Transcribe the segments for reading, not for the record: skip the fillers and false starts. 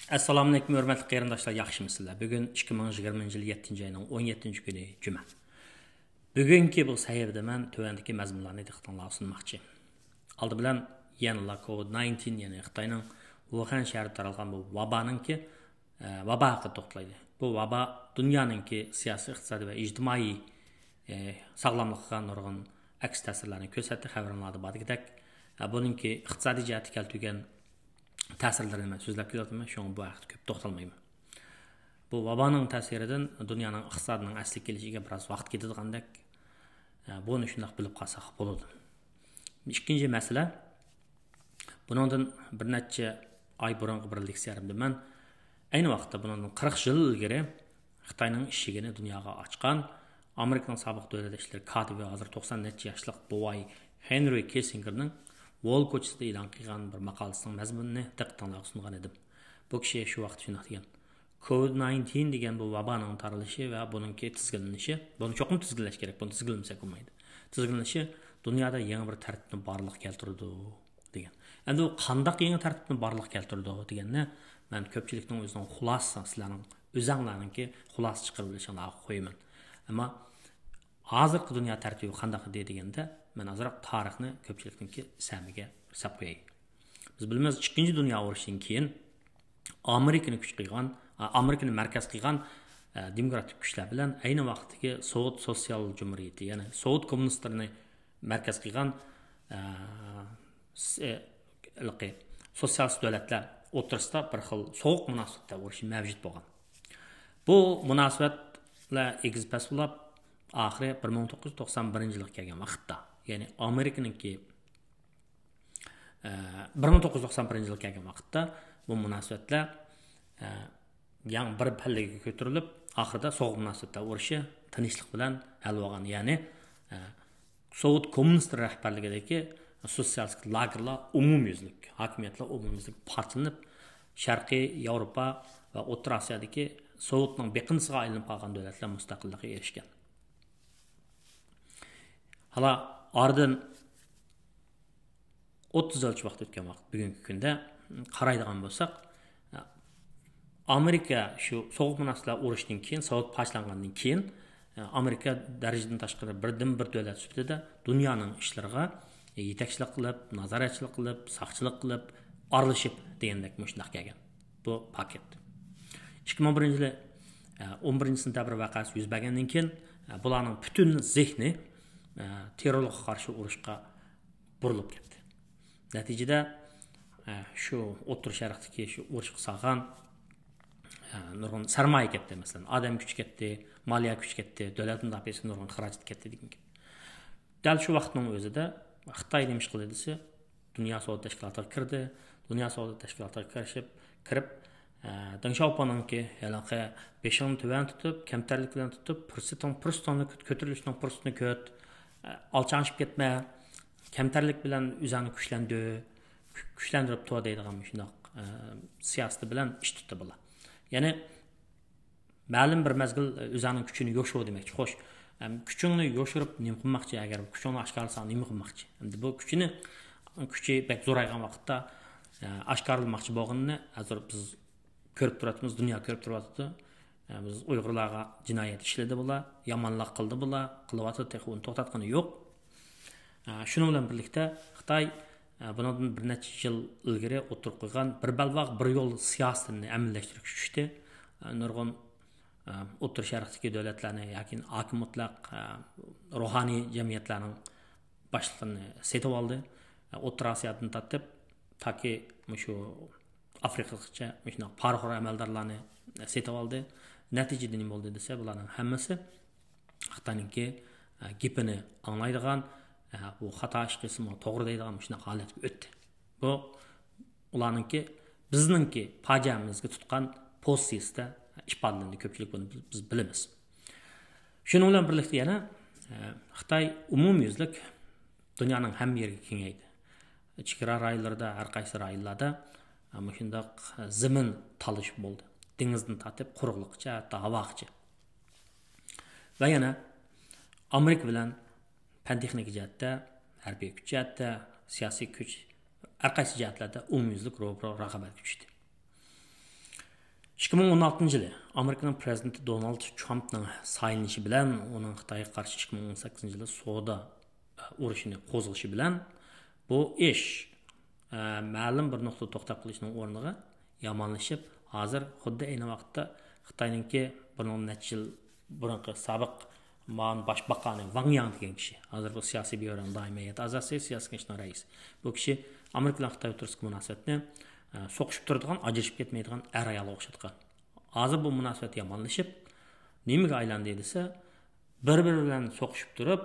Assalomu alaykum hurmatli qarindoshlar, yaxshimisizlar? Bugun 2020 yil 7-oyning 17-kuni juma. Bugungi bu sayrda men tuvandagi mazmunlarni diqqatingizga sunmoqchi. Oldi bilan yana COVID-19, ya'ni Xitoyning Wuhan shahrida taralgan bu vaboninki vabo haqida to'xtalaydi. Bu vabo dunyoninki siyosiy, iqtisodiy va ijtimoiy sog'lomlikka nurg'un aks ta'sirlarni ko'rsatdi. Xabaringlarda borgidek, buningki iqtisodiy jihatga keltirgan ta'sirlarini men so'zlab kelyapman. Shunga bu haqda ko'p to'xtalmayman. Bu vaboning ta'siridan dunyoning iqtisodining asli kelishiga biroz vaqt ketadigandak, buni shunday bilib qolsak bo'ladi. Ikkinchi masala, bundan bir necha oy burungi bir leksiyamda men ayni vaqtda bundan 40 yil ilgari Xitoyning eshigini dunyoga ochgan Amerikaning sobiq davlat ishleri katibi, hozir 90 necha yoshli boy Henry Kissingerning Wall ko'chasida e'lon qilgan bir maqolasining mazmunini diqqatingizga sungan edim. Bu kishi shu vaqt shunday degan: COVID-19 degan bu vaboning taralishi va buningki tizginlanishi, buni cho'qim tizginlash kerak, buni tizginlamasa bo'lmaydi. Tizginlanishi dunyoda yangi bir tartibni borliq keltirdi degan. Endi u qanday yangi tartibni borliq keltirdi deganda, men ko'pchilikning o'zining xulosasi, sizlarning o'zinglarningki xulosa chiqarib olishingni qo'yaman. Ammo hozirgi dunyo tartibi qanday deganda, men azroq tarixni ko'pchilikningki samiga hisob qo'yay. Biz bilamiz, 2-Dunyo urushidan keyin Amerikani kuch qilgan, Amerikani markaz qilgan demokratik kuchlar bilan ayni vaqtdagi Sovet sotsial jumhuriyati, ya'ni Sovet kommunistlarini markaz qilgan sotsialist davlatlar o'rtasida bir xil sovuq munosabatlar urushi mavjud bo'lgan. Bu munosabatlar egiz pas bo'lib, oxiri 1991-yilga kelgan vaqtda, ya'ni Amerikaningki 1991-yilga kelgan vaqtda bu munosabatlar yangi bir pallaga ko'tarilib, oxirida sovuq munosabatlar urushi tinchlik bilan hal bo'lgan. Ya'ni Sovet kommunist rahbarligidagi sotsialist lagerlar umumyuzlik, hokimiyatlar umumyuzlik parchalanib, Sharqiy Yevropa va O'rta Osiyodagi Sovetning beqinisiga aylanib qolgan davlatlar mustaqillikka erishgan. Hala oradan 30 yil vaqt o'tgan vaqt bugungi kunda qaraydigan bo'lsak, Amerika shu sovuq munosabatlar urushidan keyin, Sovet parchalangandan keyin Amerika darajadan tashqari birdan bir davlat sifatida dunyoning ishlariga yetakchilik qilib, nazoratchilik qilib, saqchilik qilib, aralashib degandek shunday kelgan. Bu paket. 2001-yil 11-sentabr vaqasi yuz bergandan keyin bularning butun zehni terrorga qarshi urushga burilib ketdi. Natijada shu O'rta Sharqdagi shu urushga salgan nurg'un sarmoya ketdi, masalan, odam kuch ketdi, moliya kuch ketdi, davlat mudofaasi nurg'un xarajat ketdi degan. Dal shu vaqtning o'zida Xitoy nima ish qildi desa, Dunyo savdo tashkilotiga kirdi. Dunyo savdo tashkilotiga kirib, Deng Xiaoping'ningki yalaqa beshini tuvan tutib, kamtarlik bilan tutib, pursitni ko'tarilishning fursatini ko't, alçanışıp ketme, kamtarlik bilan o'zini kuchlantirib tuva deydigan shundoq siyosati bilan ish tutdi bular. Ya'ni ma'lum bir mezgil o'zining kuchini yo'shirib demoqchi. Xo'sh, kuchingni yo'shirib nima qilmoqchi? Agar kuchingni oshkorlasang nima qilmoqchi? Endi bu kuchi bek zo'raygan vaqtda oshkorlanmoqchi bo'lganini hozir biz ko'rib turibmiz, dunyo ko'rib turibdi. Biz Uyg'urlarga jinoyat ishladi bular, yomonlik qildi bular, qilyapti, uni to'xtatgani yo'q. Shuning bilan birlikda Xitoy bundan bir necha yil ilgari o'tirib qo'ygan bir balvoq bir yo'l siyosatini amallashtirish tushdi. Nurg'un O'rta Sharqdagi davlatlarni yoki hokim mutlaq ruhoniy jamiyatlarning boshliqlarini setib oldi. O'rta Osiyodan tortib toki shu Afrikagacha shunday parxor amaldorlarni setib oldi. Natijada nima bo'ldi desa, bularning hammasi Xitoyningki gapini anglaydigan, bu xato ish qilsa to'g'ri deydigan shunday holatga o'tdi. Bu ularningki bizningki fojiamizga tutgan pozitsiyasida ifodalandi, ko'pchilik buni biz bilamiz. Shuning bilan birlikda yana Xitoy umumyuzlik dunyoning hamma yeriga kengaydi. Chegara rayonlarida, har qaysi rayonlarda shunday zamin talish bo'ldi. Dengizdan tatib quruqlikcha, hatto havogacha. Va yana Amerika bilan fan-texnik jihatda, harbiy kuch jihatda, siyosiy kuch har qaysi jihatlarda umumyuzlik raqobat kuchdi. 2016 yılı Amerika'nın prezidenti Donald Trump'ның sayılışı bilen, onun Xitayga karşı 2018 yılı soda urushini qo'zg'ishi bilan bu ish ma'lum bir nuqtada to'xtab qilishning o'rniga yomonlashib, hozir xuddi ayni vaqtda Xitoyninki bir necha yil burunqi sobiq boshbaqani Wang Yang degan kishi, hozir bu siyosiy byuroning doimiy heyat a'zosi, siyosiy kengashining raisi. Bu kishi Amerika bilan Xitoy o'rtasidagi munosabatni so'qishib turadigan, ajrashib ketmaydigan ayolga o'xshatgan. Hozir bu munosabat yomonlashib, nimaga aylandi desa, bir-biri bilan so'qishib turib,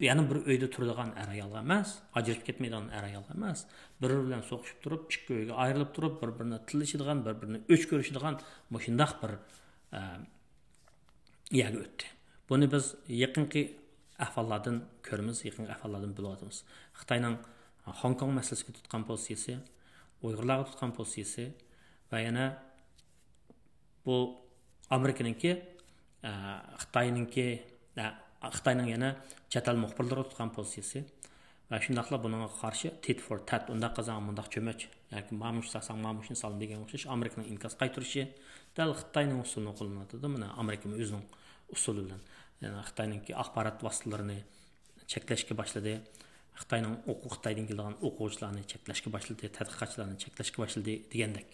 yana bir uyda turadigan ayolga emas, ajrashib ketmaydigan ayolga emas, bir-biri bilan so'qishib turib, ikki uyga ayrilib turib, bir-birini tillashadigan, bir-birini o'ch ko'rishadigan shunday bir yerga o'tdi. Buni biz yaqinqi ahvollardan ko'ramiz, yaqinqi ahvollardan bilyapmiz. Xitoyning Hong Kong masalasiga tutgan pozitsiyasi, Uyg'urlarga tutgan pozitsiyasi va yana bu Amerikaninki Xitoyning yana chet el muxbirlariga tutgan pozitsiyasi va shundaqla bunga qarshi tit for tat, unda qazan mundaq cho'mach yoki mamush sasang mamushni salm degan o'xshash Amerikaning inkos qaytirishi dal Xitoyning usulini qo'llanadi. Mana Amerika o'zining usuli bilan Xitoyninki axborot vositalarini cheklashga boshladi. Xitoydan kelgan o'quvchilarni cheklashga boshladi, tadqiqotchilarni cheklashga boshladi degandek.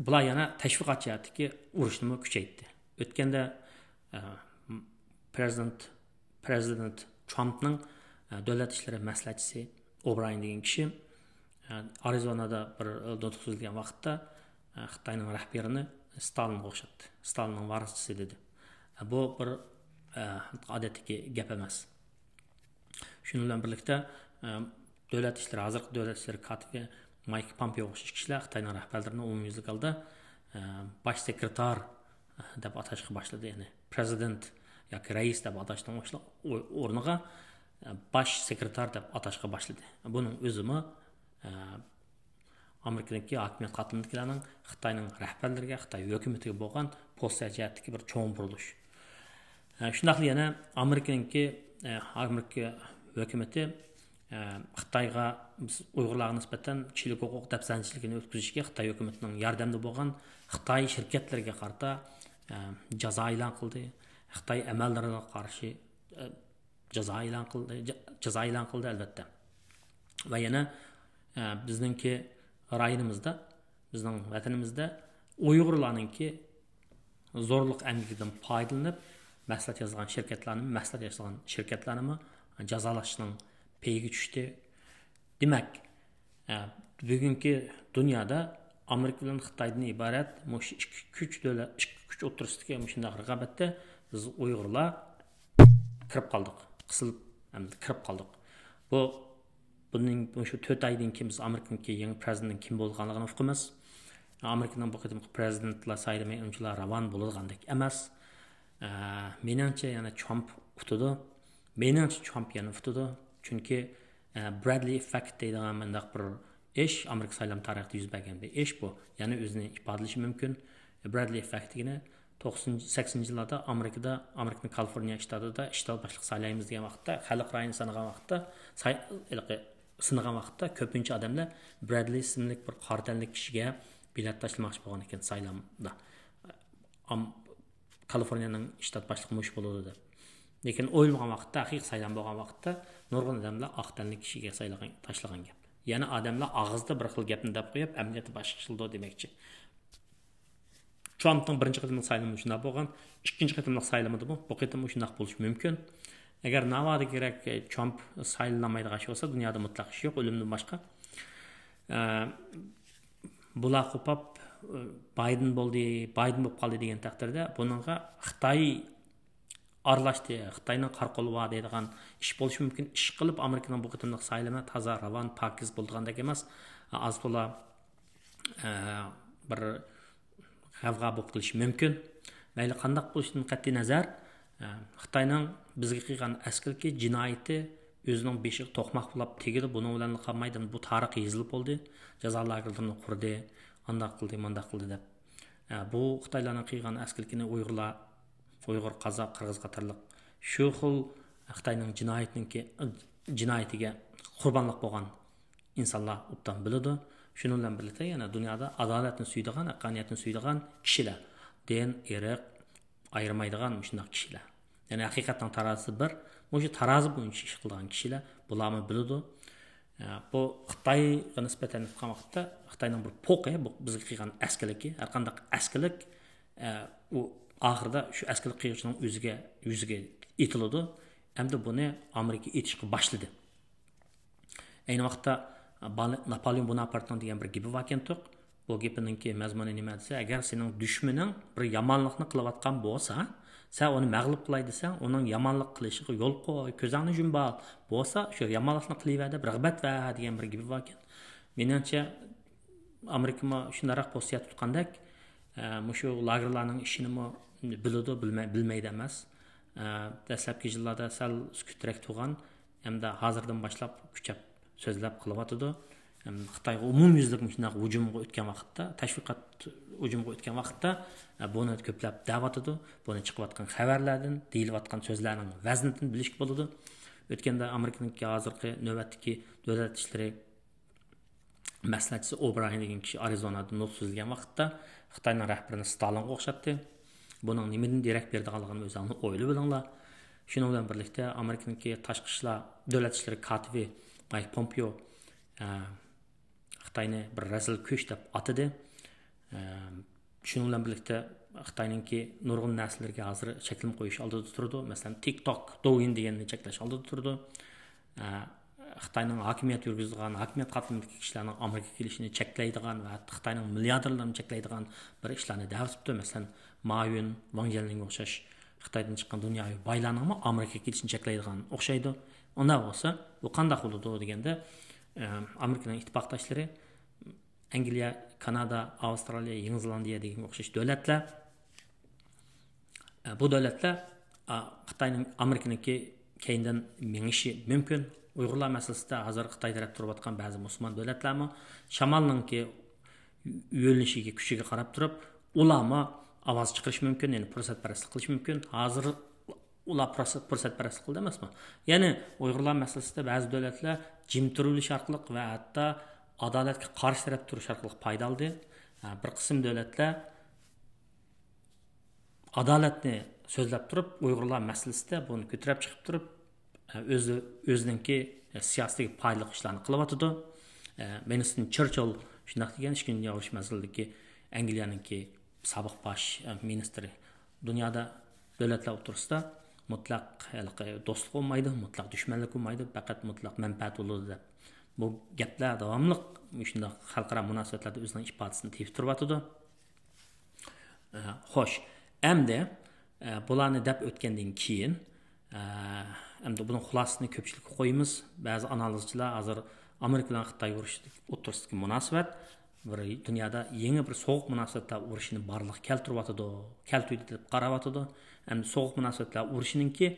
Bular yana tashviqot jihatdagi urushni kuchaytirdi. O'tganda Prezident Trump'ның davlat ishlari maslahatchisi O'Brien degan kishi Arizonada bir nutq so'zlagan vaqtda Xitoyning rahbarini Stalinga o'xshatdi. Stalinning varischisi dedi. Bu bir odatdagi gap emas. Shuning bilan birlikda davlat ishlari, hozirgi davlat ishlari katibi Mike Pompeo o'xshash kishilar Xitoyning rahbarlarini umumyuzlik holda bosh sekretar deb atashga boshladi. Ya'ni prezident yoki rais deb atashdan o'rniga bosh sekretar deb atashga boshladi. Buning o'zimi Amerikadagi hokimiyat qatimliklarining Xitoyning rahbarlariga, Xitoy hukumatiga bo'lgan pozitsiya jihatdagi bir cho'ng burilish. Shundaqli yana Amerika hukumati Xitoyga Uyg'urlarga nisbatan kishilik huquq dafsanchiligini o'tkazishga Xitoy hukumatining yordamida bo'lgan Xitoy shirkatlariga qarata jazo e'lon qildi. Xitoy amaldoriga qarshi jazo e'lon qildi albatta. Va yana bizningki rayonimizda, bizning vatanimizda Uyg'urlarningki zo'rliq amalidan foydalanib maslahat yozgan shirkatlarni jazolashning peyiga tushdi. Demak, bugungi dunyoda Amerika bilan Xitoydan iborat ikki kuch o'rtasidagi shunday raqobatda biz Uyg'urlar kirib qoldik, qisilib kirib qoldik. Bunun shu 4 oydan keyin biz Amerikaning yangi prezidentining kim bo'lganligini uqamiz. Amerikaning bu qadimgi prezidentlar saylamay unchalar ravon bo'lgandek emas. Menimcha yana Trump utdi. Trump yana utdi. Chunki Bradley effect deydigan mendaq bir ish Amerika saylam tarixida yuz bergan bir ish bu. Yana o'zini ifodalashi mumkin. Bradley effectini 80-yillarda Amerikaning Kaliforniya shtatida ishtal boshliq saylaymiz degan vaqtda, xalq rayini sinagan vaqtda ko'pincha odamlar Bradley ismli bir qartanlik kishiga bilet tashlamoqchi bo'lgan ekan saylamda. Kaliforniyaning shtat boshlig'i mush bo'ladi deb. Lekin o'ylagan vaqtda, haqiqiy saylam bo'lgan vaqtda nurg'un odamlar oqtanlik kishiga tashlagan gap. Yana odamlar og'izda bir xil gapni deb qo'yib, amaliyotda boshqa xilda demoqchi. Trumpning birinchi qitimliq saylami shunday bo'lgan, ikkinchi qitimliq saylamida bu qitim shunday bo'lishi mumkin. Agar navodi kerak Trump saylanmaydigan ish bo'lsa, dunyoda mutlaq ish yo'q, o'limdan boshqa. Bular qo'pab Biden bo'lib qoldi degan taqdirda buningga Xitoy aralashdi, Xitoyning qarqolva deydigan ish bo'lishi mumkin. Ish qilib Amerikaning bu qitimliq saylami toza, ravon, pokiz bo'lgandek emas. Az bo'la bir xavga bo'lib qilishi mumkin. Mayli qandaq bo'lishidan qat'iy nazar, Xitoyning bizga qilgan askarki jinoyati o'zining beshiga to'qmoq bo'lib tegdi. Buni bilan qolmaydi. Bu tarix yozilib bo'ldi. Jazo lagerlarini qurdi, andaq qildi deb. Bu Xitoylarning qilgan askarlikini Uyg'ur, Qozoq, Qirg'iz qatorliq shu xil Xitoyning jinoyatiga qurbonlik bo'lgan insonlar obdan biladi Şunun bilan birlikte yana dunyoda adolatni suydigan, haqqoniyatni suydigan kishilar, din, irq ayırmaydigan shunday kishilar. Ya'ni haqiqatning tarozi bir, o'sha tarozi bo'yicha ish qilgan kishilar bularni biladi. Bu Xitoyga nisbatan qilgan vaqtda Xitoyning bir poqi, bu bizga qilgan askiligi, har qanday askilik u oxirida shu askilik qiluvchining yuziga etiladi. Hamda buni Amerika etishga boshladi. Ayni vaqtda Napoleon Bonapartening degan bir gapi bor ekan. Bu gapininki mazmuni nima desa, agar sening dushmaning bir yomonlikni qilayotgan bo'lsa, sen onu mag'lub qilay desang, uning yomonlik qilishiga yo'l qo'y, ko'zingni yumba bo'lsa, shu yomonlikni qilayverdi, rag'bat va degan bir gapi bor ekan. Menimcha Amerika shundaroq posiyat tutgandek, shu lagerlarning ishini biladi, bilmaydi emas. Dastlabki yillarda sal sukutrak turgan, hamda hozirdan boshlab kuchab so'zlab qilyotdi. Xitoyga umumyuzlik shunday hujumga o'tgan vaqtda, tashviqot hujumga o'tgan vaqtda buni ko'plab da'vatidi. Buni chiqayotgan xabarlardan, deyilayotgan so'zlarning vaznini bilishga bo'ladi. O'tganda Amerikaning hozirgi navbatdagi davlat ishlari maslahatchisi O'Brien degan kishi Arizonada nutq so'zlagan vaqtda Xitoyning rahbarini Stalinga o'xshatdi. Buning nimadan derak berdiganligini o'zingizlar o'ylab bilinglar. Shuning bilan birlikda Amerikaning tashqi ishlar davlat ishlari kotibi Mike Pompeo Xitoyni bir razil kuch deb atadi. Shuning bilan birlikda Xitoyningki nurg'un narsalarga hozir cheklim qo'yish oldida turdi. Masalan, TikTok, Douyin deganni cheklash oldida turdi. Xitoyning hokimiyat yurgizgan, hokimiyat qatimidagi kishilarning Amerikaga kelishini cheklaydigan va Xitoyning milliarderlarini cheklaydigan bir ishlarni davsibdi. Masalan, Ma Yun, Wang Jianling o'xshash Xitoydan chiqqan dunyoviy boylarning Amerikaga kelishini cheklaydigan o'xshaydi. Unda bo'lsa, bu qanday bo'ladi deganda, Amerikaning ittifoqdoshlari Angliya, Kanada, Avstraliya, Yangi Zelandiya degan o'xshash davlatlar, bu davlatlar Xitoyning Amerikaniki keyindan mengishi mumkin. Uyg'urlar masalasida hozir Xitoy taraf turayotgan ba'zi musulmon davlatlarmi shamolningki yo'linishiga, kuchiga qarab turib, ularni ovoz chiqarish mumkin, ya'ni fursatparastlik qilish mumkin. Hozir ular fursatparastlik qildi emasmi? Ya'ni Uyg'urlar masalasida ba'zi davlatlar jim turilish orqali va hatto adolatga qarshi taraf turish orqali foyda oldi. Bir qism davlatlar adolatni so'zlab turib, Uyg'urlar masalasida buni ko'tarib chiqib turib, o'zininki siyosiy foydali ishlarni qilyotdi. Winston Churchill shunday degan, Ikkinchi dunyo urushi masaladagi Angliyaninki sobiq bosh ministri, dunyoda davlatlar o'rtasida mutlaq do'stlik bo'lmaydi, mutlaq dushmanlik bo'lmaydi, faqat mutlaq manfaat bo'ladi deb. Bu gaplar davomli shunday xalqaro munosabatlarda o'zining ifodasini tepib turyotdi. Xo'sh, endi bularni deb o'tgandan keyin endi buni xulosasini ko'pchilikka qo'yamiz. Ba'zi analizchilar hozir Amerika bilan Xitoy urushi o'rtasidagi munosabat bir dunyoda yangi bir sovuq munosabatlar urushini barliq keltirib deb qarayotdi. Endi sovuq munosabatlar urushiningki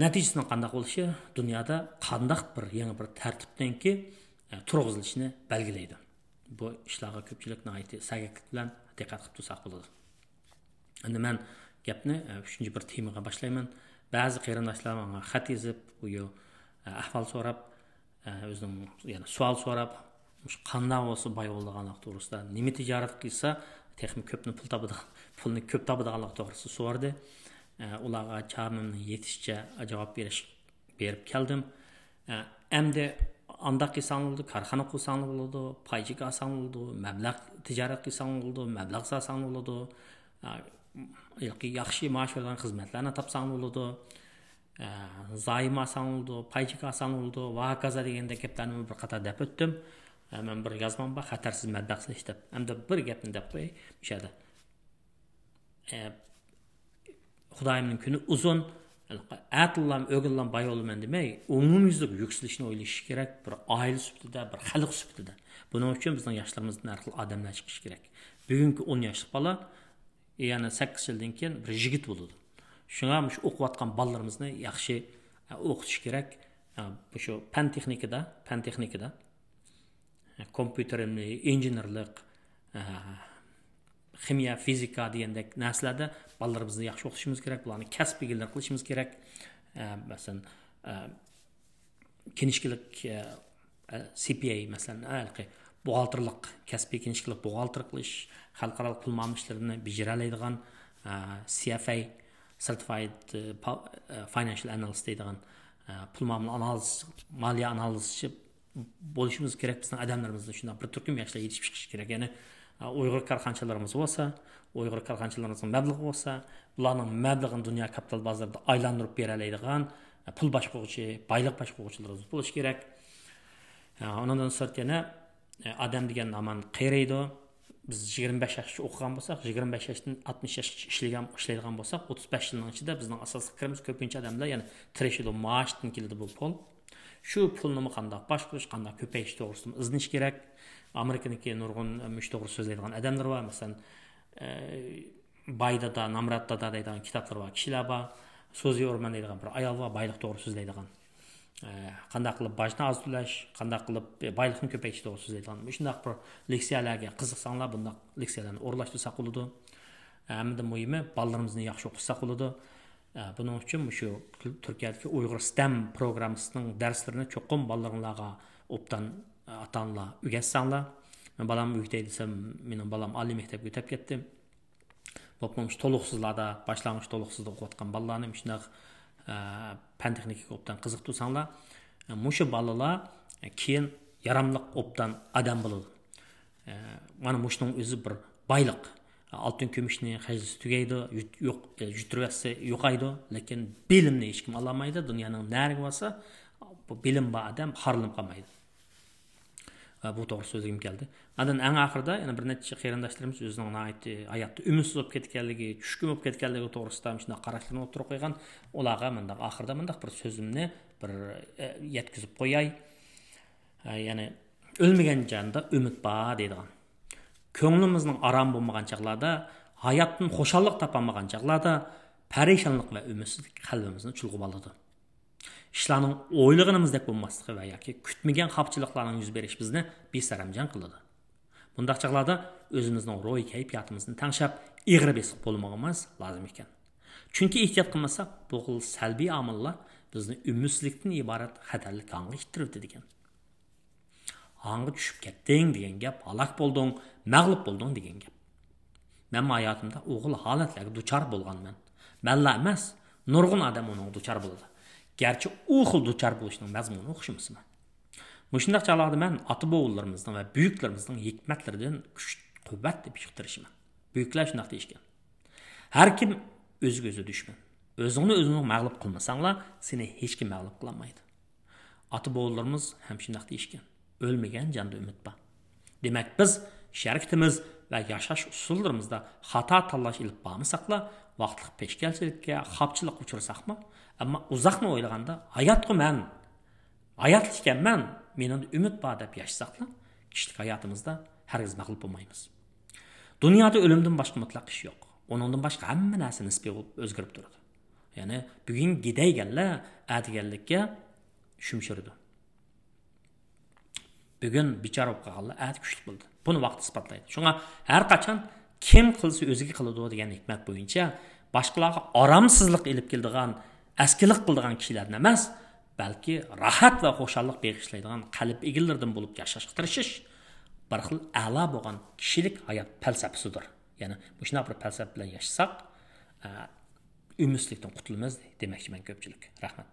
natijasini qanday bo'lishi dunyoda qanday bir yangi bir tartibdanki turg'izilishini belgilaydi. Bu ishlarga ko'pchilik nihoyatda sagaklik bilan diqqat qilib tursak bo'ladi. Endi men gapni 3-chi bir temaga boshlayman. Ba'zi qarindoshlar menga xat yozib, bu ahvol so'rab, o'zining yana savol so'rab, qanday bo'lsa boy bo'lganlik to'g'risida, nima tijorat qilsa, texnik pulni ko'p topadiganlik to'g'risida so'radi. Ularga chamimning yetishicha javob berib keldim. Endi andaq qilsang bo'ladi, korxona qilsang bo'ladi, paychiga olsang bo'ladi, mablag' tijorat qilsang bo'ladi, mablag' solsang bo'ladi, yaxshi maosh olgan xizmatlarni topsang bo'ladi, zoim olsang bo'ladi, paychiga olsang bo'ladi va hokazo deganda gaplarni bir qator deb o'tdim. Men bir yozmam bor, xatarsiz mablag' solish deb. Endi bir gapni deb qo'yay, o'shada. Xudoyimning kuni uzun, atıllam, o'g'illam boy bo'laman demay, umumyuzlik yuksalishni o'ylash kerak, bir oila sifatida, bir xalq sifatida. Buning uchun bizning yoshlarimizni har xil odamlar chiqish kerak. Bugungi 10 yoshli bola, yana 8 yildan keyin bir yigit bo'ladi. Shunga shu o'qiyotgan bolalarimizni yaxshi o'qitish kerak. Shu fan texnikada, kompyuter injenerlik, ximiya, fizika degandek narsalarda bolalarimizni yaxshi o'qitishimiz kerak, bularni kasb egalari qilishimiz kerak. Masalan, kinishkilik CPA masalan, buğaltırlıq, kəsbi ikinçilik buğaltırlıq iş, xalqaralıq pul muamele işlerini becerilaydigan CFA, Certified Financial Analyst deydigan pul muamele analiz, maliye analizçi bo'lishimiz kerak. Bizning adamlarimizni shunday bir turkum yoshlar yetishib chiqish kerak. Ya'ni Uyg'ur korxonchilarimiz bo'lsa, Uyg'ur korxonchilarimizning mablag'i bo'lsa, bularning mablag'ini dunyo kapital bozorida aylantirib bera oladigan pul boshqaruvchi, bayliq boshqaruvchilarimiz bo'lishi kerak. Ondan sonra yana adam degan aman qayraydi. Biz 25 yoshgacha o'qigan bo'lsak, 25 yoshdan 60 yoshgacha ishlaydigan bo'lsak, 35 yilning ichida bizning asosiy fikrimiz ko'pincha odamlar, ya'ni treşilo maoshdan keladi bu pul. Shu pulni qanday boshqarish, qanday ko'payish to'g'risida izlanish kerak. Amerikaniki nurg'un mush to'g'ri so'zlaydigan odamlar bor. Masalan, Baydada, Namratdada deydigan kitoblar bor, kishilar bor. So'zi o'rman deydigan bir ayol bor, bayliq to'g'ri so'zlaydigan. Qanday qilib bajni oz to'lash, qanday qilib bayliqni ko'payish to'g'ri so'zlaydigan. Shunday bir leksiyalarga qiziqsanglar, bunday leksiyalarni o'rlashtirsak bo'ladi. Hamda muhimi bolalarimizni yaxshi o'qitsak bo'ladi. Bunun uchun şu Türkiye'deki Uyghur STEM programmasının derslerini çoğun balalarınlarga optan atanlar ügetsanlar. Ben balam üyteydiysem, benim balam Ali mektepke ötep kettim. Bopmamış toluksuzlarda, başlangıç toluksuzda okutkan balalarını şunday pen texnikik optan kızık tutsanlar. Muşu balalar keyin yaramlıq optan adam buludu. Mana muşunun özü bir baylık. Altın kömüşni hacısı tügeydi, yütürvesi yoqaydı, lakin bilimni hech kim alamaydı. Dünyanın nergi varsa, bu bilim ba adam harılım qalmaydı. Bu to'g'ri so'zim keldi. Adan eng oxirida yana bir necha qarindoshlarimiz o'zining hayotda umidsiz bo'lib ketganligi, tushkun bo'lib ketganligi to'g'risida shunday qarashlarni o'tirib qo'ygan. Ularga mendaq oxirida mendaq bir so'zimni bir yetkazib qo'yay. Ya'ni o'lmagan jonda umid bor deydigan. Ko'nglimizning aram bo'lmagan chaqlarda, hayotdan xo'shallik topolmagan chaqlarda parishonlik va umidsizlik qalbimizni chulg'ib oladi. Ishlarning o'ylaganimizdek bo'lmasligi va yoki kutmagan xavfchiliklarning yuz berishi bizni besaramjon qiladi. Bundaq chaqlarda o'zimizning ro'y kayfiyatimizni tanshab, ig'ri besiq bo'lmog'imiz lozim ekan. Chunki ehtiyot qilmasak, bu xil salbiy omillar bizni umidsizlikdan iborat xatarli konga ittiribdi degan. Hangi düşüp ketding degan gap, halak bo'lding, mag'lub bo'lding degan gap. Men hayotimda o'g'il holatlarga duchor bo'lganman. Menla emas, nurg'un odam uning duchor bo'ldi. Gerçi u xil duchor bo'lishning mazmuni o'xshamasmi? Mushundaq chaqlarda men ota-bovularimizning va buyuklarimizning hikmatlaridan kuch, quvvat deb yuqtirishman. Buyuklar shunday deyishgan. Har kim o'ziga o'zi dushman. O'zingni mag'lub qilmasanglar, seni hech kim mag'lub qilolmaydi. Ota-bovlarimiz ham shunday deyishgan. Ölmegen canda ümit var. Demek biz şeriketimiz ve yaşaş usullarımızda hata tallaş ilip bağımısakla vaxtlık peşkelçilikке, xapçılık uçursak mı? Ama uzakını oylaganda hayat men, hayatlıken menin ümit var dep yaşasakla kişilik hayatımızda herkes mağlup olmayımız. Dünyada ölümden başka mutlak iş yok. Onundan başka hemen narsa nisbi olup özgürüp durdu. Yani bugün gideygenler atigellikке şümşürdü. Bugün bichara bo'lib qolganlar ati kuchli bo'ldi. Buni vaqt isbotlaydi. Shunga har qachon kim qilsa o'ziga qiladi degan hikmat bo'yicha boshqalarga oromsizlik elib keladigan, askilik qiladigan kishilarni emas, balki rahat va xo'shallik bag'ishlaydigan qalb egillardan bo'lib yashashga tirishish bir xil a'lo bo'lgan kishilik hayot falsafasidir. Ya'ni bu shunday bir falsafa bilan yashasak, umidsizlikdan qutulamiz demoqchiman ko'pchilik. Rahmat.